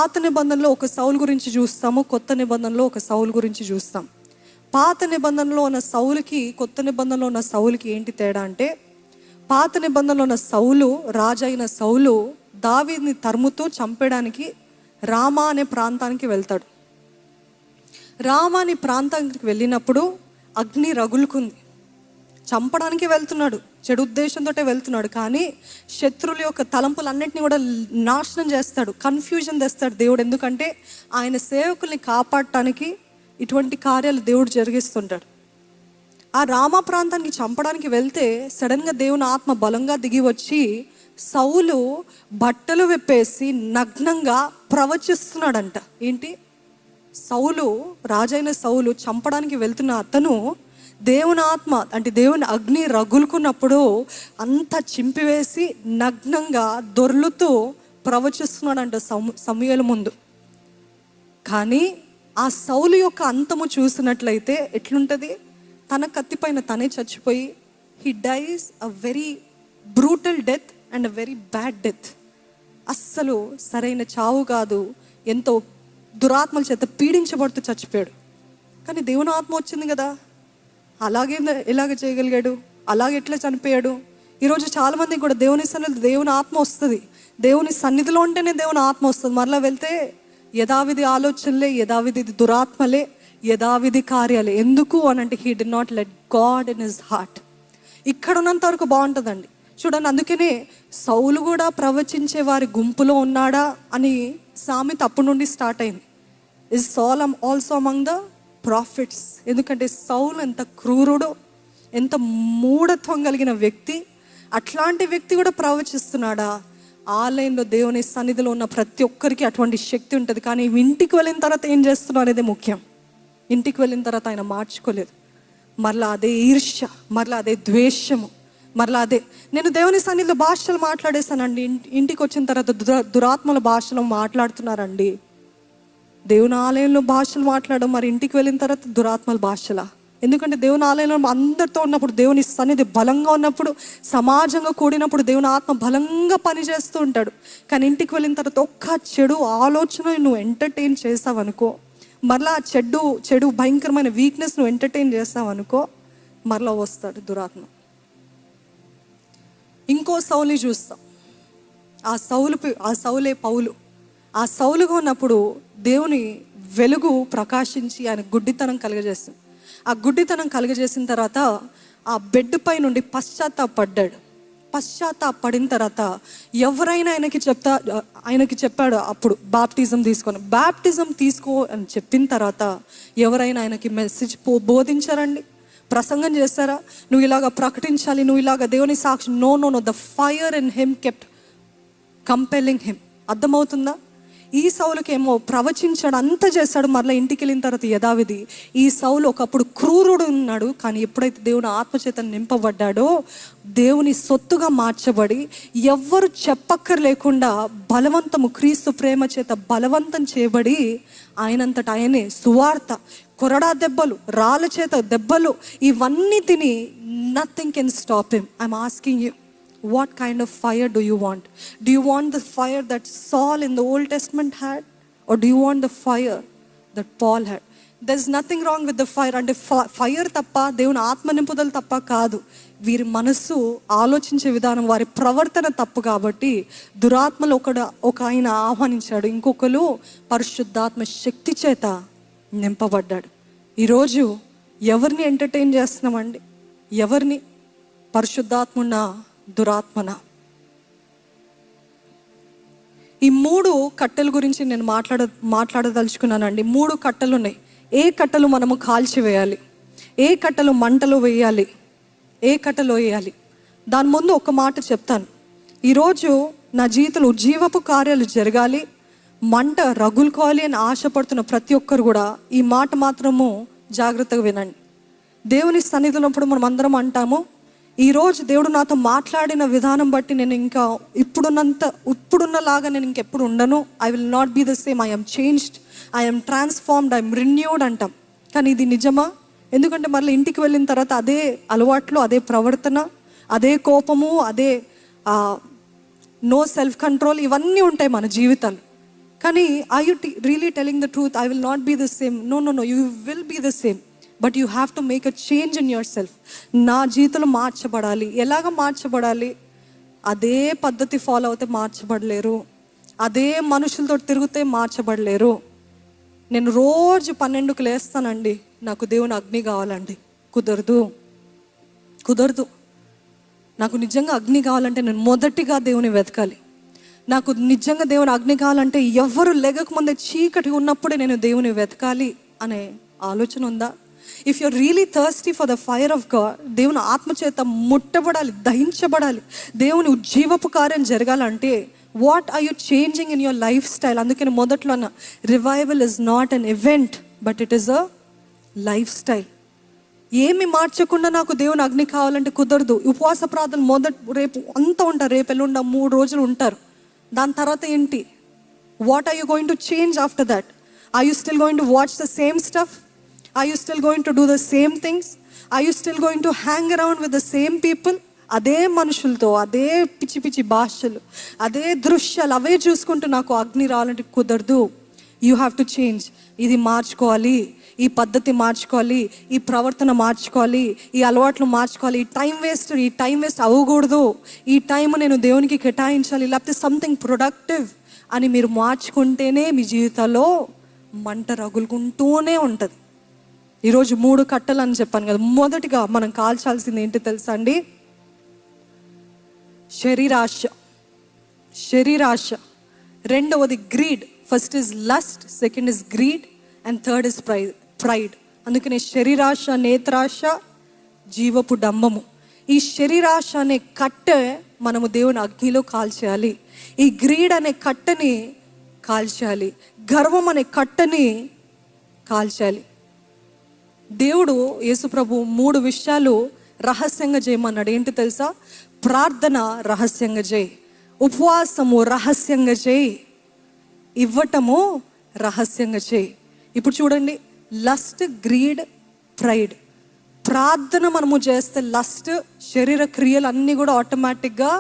పాత నిబంధనలో ఒక సౌలు గురించి చూస్తాము, కొత్త నిబంధనలో ఒక సౌలు గురించి చూస్తాం. పాత నిబంధనలో ఉన్న సౌలుకి కొత్త నిబంధనలో ఉన్న సౌలుకి ఏంటి తేడా అంటే, పాత నిబంధనలో ఉన్న సౌలు, రాజైన సౌలు దావీదుని తరుముతూ చంపేయడానికి రామా అనే ప్రాంతానికి వెళ్తాడు. రామా అనే ప్రాంతానికి వెళ్ళినప్పుడు అగ్ని రగులుకుంది. చంపడానికి వెళ్తున్నాడు, చెడు ఉద్దేశంతో వెళ్తున్నాడు, కానీ శత్రువుల యొక్క తలంపులన్నింటినీ కూడా నాశనం చేస్తాడు, కన్ఫ్యూజన్ తెస్తాడు దేవుడు. ఎందుకంటే ఆయన సేవకుల్ని కాపాడటానికి ఇటువంటి కార్యాలు దేవుడు జరిగిస్తుంటాడు. ఆ రామా ప్రాంతానికి చంపడానికి వెళ్తే సడన్గా దేవుని ఆత్మ బలంగా దిగి వచ్చి సౌలు బట్టలు విప్పేసి నగ్నంగా ప్రవచిస్తున్నాడంట. ఏంటి? సౌలు, రాజైన సౌలు చంపడానికి వెళ్తున్న అతను దేవుని ఆత్మ అంటే దేవుని అగ్ని రగులుకున్నప్పుడు అంతా చింపివేసి నగ్నంగా దొర్లుతూ ప్రవచిస్తున్నాడంట సమూయేలు ముందు. కానీ ఆ సౌలు యొక్క అంతము చూసినట్లయితే ఎట్లుంటుంది? తన కత్తిపైన తనే చచ్చిపోయి he dice a very brutal death and a very bad death. అస్సలు సరైన చావు కాదు, ఎంతో దురాత్మల చేత పీడించబడుతూ చచ్చిపోయాడు. కానీ దేవుని ఆత్మ వచ్చింది కదా, ఎలాగ చేయగలిగాడు? అలాగే ఎట్లా చనిపోయాడు? ఈరోజు చాలామందికి కూడా దేవుని సన్నిధిలో దేవుని ఆత్మ వస్తుంది, దేవుని సన్నిధిలో ఉంటేనే దేవుని ఆత్మ వస్తుంది. మరలా వెళ్తే యథావిధి ఆలోచనలే, యథావిధి దురాత్మలే, యథావిధి కార్యాలే. ఎందుకు అని అంటే he did not let God in his heart. ఇక్కడ ఉన్నంత వరకు బాగుంటుందండి. చూడండి, అందుకనే సౌలు కూడా ప్రవచించే వారి గుంపులో ఉన్నాడా అని సామెత అప్పటి నుండి స్టార్ట్ అయింది. ఇస్ సాల్ ఆల్సో అమంగ్ ద ప్రాఫిట్స్. ఎందుకంటే సౌలు ఎంత క్రూరుడు, ఎంత మూఢత్వం కలిగిన వ్యక్తి. అట్లాంటి వ్యక్తి కూడా ప్రవచిస్తున్నాడా? ఆలయంలో దేవుని సన్నిధిలో ఉన్న ప్రతి ఒక్కరికి అటువంటి శక్తి ఉంటుంది. కానీ ఇంటికి వెళ్ళిన తర్వాత ఏం చేస్తున్నావు అనేది ముఖ్యం. ఇంటికి వెళ్ళిన తర్వాత ఆయన మార్చుకోలేదు. మరలా అదే ఈర్ష్య, మరలా అదే ద్వేషము, మరలా అదే. నేను దేవుని సన్నిధిలో భాషలు మాట్లాడేశానండి, ఇంటికి వచ్చిన తర్వాత దురాత్మల భాషలో మాట్లాడుతున్నారండి. దేవుని ఆలయంలో భాషలు మాట్లాడడం, మరి ఇంటికి వెళ్ళిన తర్వాత దురాత్మల భాషలా? ఎందుకంటే దేవుని ఆలయంలో అందరితో ఉన్నప్పుడు, దేవుని సన్నిధి బలంగా ఉన్నప్పుడు, సమాజంగా కూడినప్పుడు దేవుని ఆత్మ బలంగా పనిచేస్తూ ఉంటాడు. కానీ ఇంటికి వెళ్ళిన తర్వాత ఒక్క చెడు ఆలోచన నువ్వు ఎంటర్టైన్ చేసావనుకో, మరలా చెడు భయంకరమైన వీక్నెస్ నువ్వు ఎంటర్టైన్ చేస్తావనుకో, మరలా వస్తాడు దురాత్మ. ఇంకో సౌలుని చూస్తాం. ఆ సౌలే పౌలు. ఆ సౌలుగా ఉన్నప్పుడు దేవుని వెలుగు ప్రకాశించి ఆయన గుడ్డితనం కలుగజేస్తుంది. ఆ గుడ్డితనం కలుగజేసిన తర్వాత ఆ బెడ్ పై నుండి పశ్చాత్తాపడ్డాడు. పశ్చాత్తాపడిన తర్వాత ఎవరైనా ఆయనకి చెప్పాడు అప్పుడు బాప్టిజం తీసుకో అని చెప్పిన తర్వాత ఎవరైనా ఆయనకి మెసేజ్ బోధించారండి? ప్రసంగం చేస్తారా? నువ్వు ఇలాగ ప్రకటించాలి, నువ్వు ఇలాగ దేవుని సాక్షి. No, the fire in him kept compelling him. అర్థమవుతుందా? ఈ సౌలుకి ఏమో ప్రవచించాడు, అంతా చేస్తాడు. మరలా ఇంటికి వెళ్ళిన తర్వాత యథావిధి. ఈ సౌలు ఒకప్పుడు క్రూరుడు ఉన్నాడు, కానీ ఎప్పుడైతే దేవుని ఆత్మచేత నింపబడ్డాడో దేవుని సొత్తుగా మార్చబడి ఎవ్వరు చెప్పక్కర్లేకుండా బలవంతము, క్రీస్తు ప్రేమ చేత బలవంతం చేయబడి ఆయనంతట ఆయనే సువార్త, కొరడా దెబ్బలు, రాళ్ళ చేత దెబ్బలు, ఇవన్నీ తిని nothing can stop him. I'm asking you, what kind of fire do you want? Do you want the fire that Saul in the Old Testament had, or do you want the fire that Paul had? There's nothing wrong with the fire. అంటే fire తప్ప, దేవుని ఆత్మ నింపుదల తప్ప కాదు. వీరి మనస్సు ఆలోచించే విధానం, వారి ప్రవర్తన తప్పు. కాబట్టి దురాత్మలు ఒక ఆయన ఆహ్వానించాడు, ఇంకొకరు పరిశుద్ధాత్మ శక్తి చేత నింపబడ్డాడు. ఈరోజు ఎవరిని ఎంటర్టైన్ చేస్తున్నామండి? ఎవరిని? పరిశుద్ధాత్మున్న, దురాత్మన? ఈ 3 కట్టెల గురించి నేను మాట్లాడదలుచుకున్నానండి. 3 కట్టెలు ఉన్నాయి. ఏ కట్టెలు మనము కాల్చివేయాలి, ఏ కట్టెలు మంటలో వేయాలి, ఏ కట్టెలో వేయాలి? దాని ముందు ఒక మాట చెప్తాను. ఈరోజు నా జీవితంలో జీవపు కార్యాలు జరగాలి, మంట రగులుకోవాలి అని ఆశపడుతున్న ప్రతి ఒక్కరు కూడా ఈ మాట మాత్రము జాగ్రత్తగా వినండి. దేవుని సన్నిధిలో మనం అందరం అంటాము, ఈరోజు దేవుడు నాతో మాట్లాడిన విధానం బట్టి నేను ఇంకా ఇప్పుడున్నలాగా నేను ఇంకెప్పుడు ఉండను. I will not be the same. I am changed, I am transformed, I am renewed అంటాం. కానీ ఇది నిజమా? ఎందుకంటే మళ్ళీ ఇంటికి వెళ్ళిన తర్వాత అదే అలవాట్లు, అదే ప్రవర్తన, అదే కోపము, అదే నో సెల్ఫ్ కంట్రోల్, ఇవన్నీ ఉంటాయి మన జీవితాలు. కానీ are you really telling the truth? I will not be the same. No, you will be the same, but you have to make a change in yourself. నా జీవితంలో మార్చబడాలి. ఎలాగ మార్చబడాలి? అదే పద్ధతి ఫాలో అవుతే మార్చబడలేరు. అదే మనుషులతో తిరిగితే మార్చబడలేరు. నేను రోజు 12కి లేస్తానండి, నాకు దేవుని అగ్ని కావాలండి. కుదరదు. నాకు నిజంగా అగ్ని కావాలంటే నేను మొదటిగా దేవుని వెతకాలి. నాకు నిజంగా దేవుని అగ్ని కావాలంటే ఎవరు లెగకముందే చీకటి ఉన్నప్పుడే నేను దేవుని వెతకాలి అనే ఆలోచన ఉందా? If you are really thirsty for the fire of God, దేవుని ఆత్మచేత ముట్టబడాలి, దహించబడాలి, దేవుని ఉజ్జీవపు కార్యం జరగాలంటే what are you changing in your lifestyle? అందుకని మొదట్లో అన్న revival is not an event, but it is a lifestyle. ఏమి మార్చకుండా నాకు దేవుని అగ్ని కావాలంటే కుదరదు. ఉపవాస ప్రార్థన రేపు అంతా ఉంటారు, రేపు ఎల్లుండ 3 రోజులు ఉంటారు. దాని తర్వాత ఏంటి? What are you going to change after that? Are you still going to watch the same stuff? Are you still going to do the same things? Are you still going to hang around with the same people? అదే మనుషులతో, అదే పిచ్చి పిచ్చి భాషలు, అదే దృశ్యాలు, అవే చూసుకుంటూ నాకు అగ్ని రావాలంటే కుదరదు. You have to change. ఇది మార్చుకోవాలి, ఈ పద్ధతి మార్చుకోవాలి, ఈ ప్రవర్తన మార్చుకోవాలి, ఈ అలవాట్లు మార్చుకోవాలి. ఈ టైం వేస్ట్ అవ్వకూడదు. ఈ టైం నేను దేవునికి కేటాయించాలి, లేకపోతే సంథింగ్ ప్రొడక్టివ్ అని మీరు మార్చుకుంటేనే మీ జీవితాల్లో మంట రగులుకుంటూనే ఉంటుంది. ఈరోజు 3 కట్టలు అని చెప్పాను కదా. మొదటిగా మనం కాల్చాల్సింది ఏంటి తెలుసా అండి? శరీరాశ. రెండవది greed. First is lust, second is greed, and third is pride. అందుకనే శరీరాశ, నేత్రాశ, జీవపు డంబము. ఈ శరీరాశ అనే కట్టె మనము దేవుని అగ్నిలో కాల్చేయాలి. ఈ గ్రీడ్ అనే కట్టెని కాల్చేయాలి. గర్వం అనే కట్టెని కాల్చేయాలి. దేవుడు యేసుప్రభు 3 విషయాలు రహస్యంగా చేయమన్నాడు. ఏంటి తెలుసా? ప్రార్థన రహస్యంగా చేయి, ఉపవాసము రహస్యంగా చేయి, ఇవ్వటము రహస్యంగా చేయి. ఇప్పుడు చూడండి, లస్ట్, గ్రీడ్, ప్రైడ్. ప్రార్థన మనము చేస్తే లస్ట్, శరీర క్రియలు అన్నీ కూడా ఆటోమేటిక్గా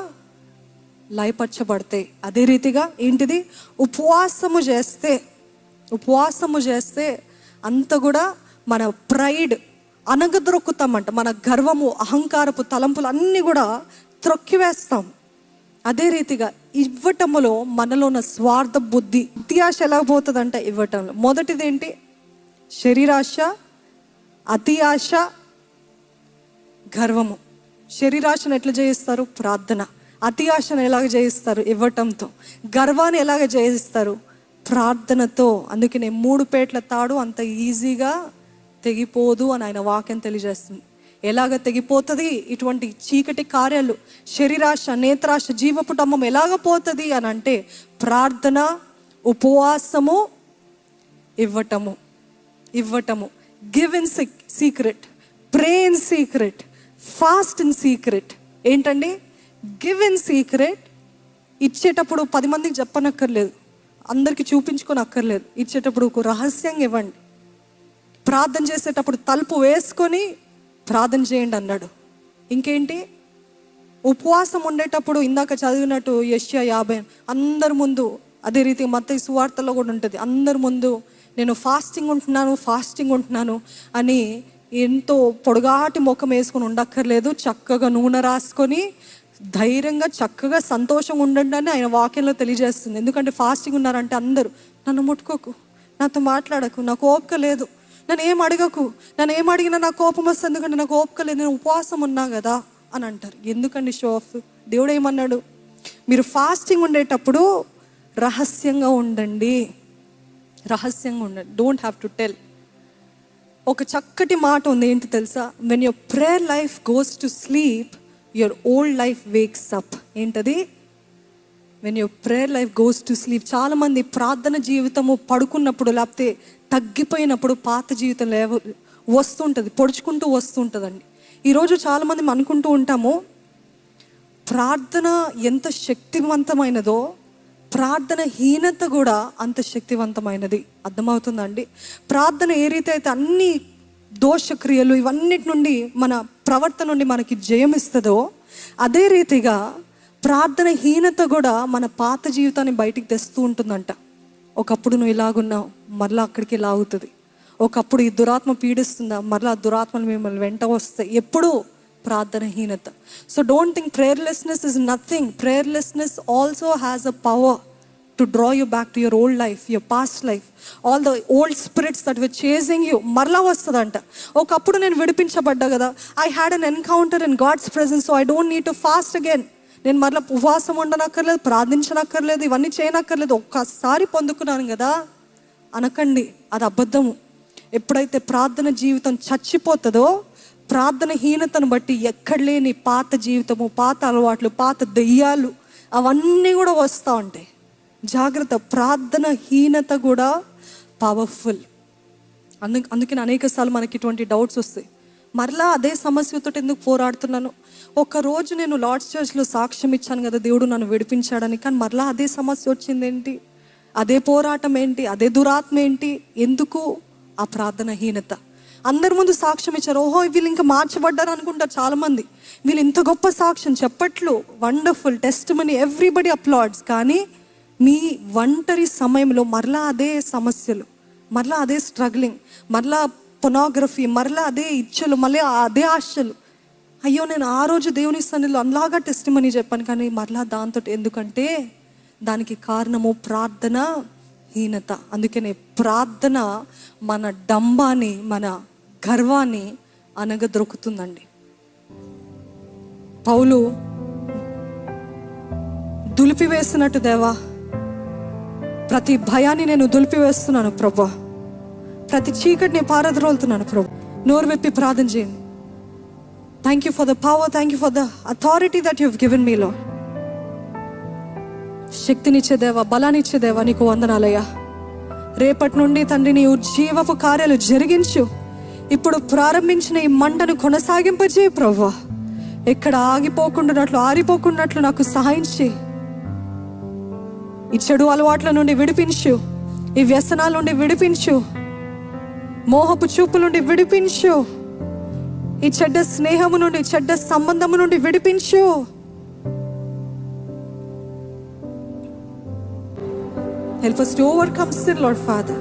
లయపరచబడతాయి. అదే రీతిగా ఏంటిది? ఉపవాసము చేస్తే అంత కూడా మన ప్రైడ్ అనగదొక్కుతామంట. మన గర్వము, అహంకారపు తలంపులు అన్నీ కూడా త్రొక్కివేస్తాం. అదే రీతిగా ఇవ్వటములో మనలో ఉన్న స్వార్థ బుద్ధి, అత్యాశ ఎలా పోతుందంటే ఇవ్వటంలో. మొదటిది ఏంటి? శరీరాశ, అతి ఆశ, గర్వము. శరీరాశను ఎట్లా జయిస్తారు? ప్రార్థన. అతి ఆశను ఎలాగ జయిస్తారు? ఇవ్వటంతో. గర్వాన్ని ఎలాగ జయిస్తారు? ప్రార్థనతో. అందుకనే 3 పేట్ల తాడు అంత ఈజీగా తెగిపోదు అని ఆయన వాక్యం తెలియజేస్తుంది. ఎలాగ తెగిపోతుంది ఇటువంటి చీకటి కార్యాలు? శరీరాశ, నేత్రాశ, జీవపు డంబం ఎలాగ పోతుంది అని అంటే ప్రార్థన, ఉపవాసము, ఇవ్వటము. Give in secret, pray in secret, fast in secret. ఏంటండి? Give in secret. ఇచ్చేటప్పుడు 10 మందికి చెప్పనక్కర్లేదు, అందరికీ చూపించుకొని అక్కర్లేదు. ఇచ్చేటప్పుడు ఒక రహస్యంగా ఇవ్వండి. ప్రార్థన చేసేటప్పుడు తలుపు వేసుకొని ప్రార్థన చేయండి అన్నాడు. ఇంకేంటి? ఉపవాసం ఉండేటప్పుడు ఇందాక చదివినట్టు యెషయా 50 అందరి ముందు, అదే రీతి మత్తయి సువార్తలో కూడా ఉంటుంది, అందరి ముందు నేను ఫాస్టింగ్ ఉంటున్నాను అని ఎంతో పొడుగాటి ముఖం వేసుకొని ఉండక్కర్లేదు. చక్కగా నూనె రాసుకొని ధైర్యంగా చక్కగా సంతోషంగా ఉండండి అని ఆయన వాక్యంలో తెలియజేస్తుంది. ఎందుకంటే ఫాస్టింగ్ ఉన్నారంటే అందరూ నన్ను ముట్టుకోకు, నాతో మాట్లాడకు, నాకు ఓపిక లేదు, నన్ను ఏం అడిగినా నాకు కోపం వస్తుంది, ఎందుకంటే నాకు ఓపిక లేదు, నేను ఉపవాసం ఉన్నా కదా అని అంటారు. ఎందుకండి షో ఆఫ్? దేవుడు ఏమన్నాడు? మీరు ఫాస్టింగ్ ఉండేటప్పుడు రహస్యంగా ఉండండి. Don't have to tell. ఒక చక్కటి మాట ఉంది, ఏంటి తెలుసా? When your prayer life goes to sleep, your old life wakes up. ఏంటది? When your prayer life goes to sleep. చాలామంది ప్రార్థన జీవితము పడుకున్నప్పుడు, లేకపోతే తగ్గిపోయినప్పుడు పాత జీవితం వస్తుంటుంది, పొడుచుకుంటూ వస్తుంటుందండి. ఈరోజు చాలామంది అనుకుంటూ ఉంటాము, ప్రార్థన ఎంత శక్తివంతమైనదో ప్రార్థన హీనత కూడా అంత శక్తివంతమైనది. అర్థమవుతుందండి? ప్రార్థన ఏ రీతి అయితే అన్ని దోషక్రియలు ఇవన్నిటి నుండి, మన ప్రవర్తన నుండి మనకి జయమిస్తుందో, అదే రీతిగా ప్రార్థన హీనత కూడా మన పాత జీవితాన్ని బయటికి తెస్తూ ఉంటుందంట. ఒకప్పుడు నువ్వు ఇలాగున్నావు, మరలా అక్కడికి లాగుతుంది. ఒకప్పుడు ఈ దురాత్మ పీడిస్తుందా, మరలా ఆ దురాత్మలు మిమ్మల్ని వెంట వస్తాయి. ఎప్పుడు ప్రార్థనహీనత. So don't think prayerlessness is nothing. Prayerlessness also has a power to draw you back to your old life, your past life. All the old spirits that were chasing you మరలా వస్తుందంట. ఒకప్పుడు నేను విడిపించబడ్డా కదా, I had an encounter in God's presence, so I don't need to fast again. నేను మరలా ఉపవాసం ఉండనక్కర్లేదు, ప్రార్థించనక్కర్లేదు, ఇవన్నీ చేయనక్కర్లేదు, ఒక్కసారి పొందుకున్నాను కదా అనకండి. అది అబద్ధము. ఎప్పుడైతే ప్రార్థన జీవితం చచ్చిపోతుందో, ప్రార్థనహీనతను బట్టి ఎక్కడ లేని పాత జీవితము, పాత అలవాట్లు, పాత దెయ్యాలు అవన్నీ కూడా వస్తూ ఉంటాయి. జాగ్రత్త. ప్రార్థనహీనత కూడా పవర్ఫుల్. అందుకని అనేక సార్లు మనకి ఇటువంటి డౌట్స్ వస్తాయి. మరలా అదే సమస్యతో ఎందుకు పోరాడుతున్నాను? ఒకరోజు నేను లార్డ్స్ చర్చ్లో సాక్ష్యం ఇచ్చాను కదా, దేవుడు నన్ను విడిపించాడని, కానీ మరలా అదే సమస్య వచ్చింది ఏంటి? అదే పోరాటం ఏంటి? అదే దురాత్మ ఏంటి? ఎందుకు? ఆ ప్రార్థనహీనత. అందరి ముందు సాక్ష్యం ఇచ్చారు, ఓహో వీళ్ళు ఇంకా మార్చబడ్డారు అనుకుంటారు చాలామంది. వీళ్ళు ఇంత గొప్ప సాక్ష్యం, చెప్పట్లు, వండర్ఫుల్ టెస్టిమనీ, ఎవ్రీబడి అప్లాడ్స్. కానీ మీ ఒంటరి సమయంలో మరలా అదే సమస్యలు, మరలా అదే స్ట్రగ్లింగ్, మరలా పొర్నోగ్రఫీ, మరలా అదే ఇచ్చలు, మళ్ళీ అదే ఆశలు. అయ్యో నేను ఆ రోజు దేవుని సన్నిధిలో అలాగా టెస్టిమనీ చెప్పాను, కానీ మరలా దాంతో. ఎందుకంటే దానికి కారణము ప్రార్థనహీనత. అందుకనే ప్రార్థన మన డంబాన్ని, మన గర్వాన్ని అనగదొరుకుతుందండి. పౌలు దులిపివేసినట్టు, దేవా ప్రతి భయాన్ని నేను దులిపివేస్తున్నాను ప్రభా, ప్రతి చీకటిని పారద్రోలుతున్నాను ప్రభా. నోరు విప్పి ప్రార్థన చేయండి. Thank you for the power, thank you for the authority that you have given me Lord. శక్తినిచ్చే దేవా, బలాన్నిచ్చే దేవా, నీకు వందనాలయ్యా. రేపటి నుండి తండ్రి నీ ఉజ్జీవపు కార్యాలు జరిగించు. ఇప్పుడు ప్రారంభించిన ఈ మంటను కొనసాగింపజేయి ప్రభా. ఎక్కడ ఆగిపోకుండానట్లు, ఆరిపోకుండానట్లు నాకు సహాయం చేయి. ఈ చెడు అలవాట్ల నుండి విడిపించు, ఈ వ్యసనాల నుండి విడిపించు, మోహపు చూపు నుండి విడిపించు, ఈ చెడ్డ స్నేహము నుండి, చెడ్డ సంబంధము నుండి విడిపించు. Help us to overcome sin, Lord Father.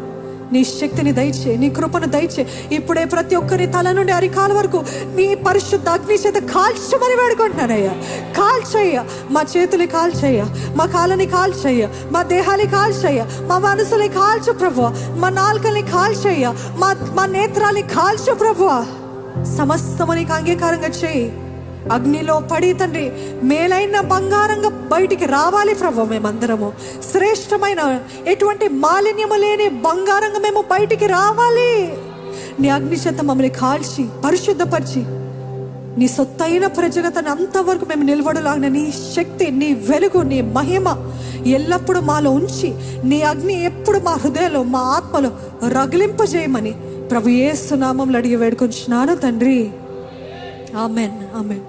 నీ శక్తిని దయచే, నీ కృపను దయచే. ఇప్పుడే ప్రతి ఒక్కరి తల నుండి అరికాల వరకు నీ పరిశుద్ధ అగ్ని చేత కాల్చమని వేడుకుంటున్నానయ్యా. కాల్చయ్యా, మా చేతులు కాల్చయ్యా, మా కాళ్ళని కాల్చయ్యా, మా దేహాన్ని కాల్చయ్యా, మా మనసుని కాల్చు ప్రభువా, మా నాలుకల్ని కాల్చయ్యా, మా నేత్రాన్ని కాల్చు ప్రభువా. సమస్తము నీకు అంగీకారంగా చేయి. అగ్నిలో పడి తండ్రి మేలైన బంగారంగా బయటికి రావాలి ప్రభు. మేమందరము శ్రేష్టమైన ఎటువంటి మాలిన్యము లేని బంగారంగా మేము బయటికి రావాలి. నీ అగ్ని చేత మమ్మల్ని కాల్చి పరిశుద్ధపరిచి నీ సొత్తైన ప్రజగతను అంతవరకు మేము నిలబడలాగిన నీ శక్తి, నీ వెలుగు, నీ మహిమ ఎల్లప్పుడూ మాలో ఉంచి నీ అగ్ని ఎప్పుడు మా హృదయంలో, మా ఆత్మలో రగిలింపజేయమని ప్రభు యేసు నామములో అడిగి వేడుకొంచున్నాను తండ్రి. Amen, amen.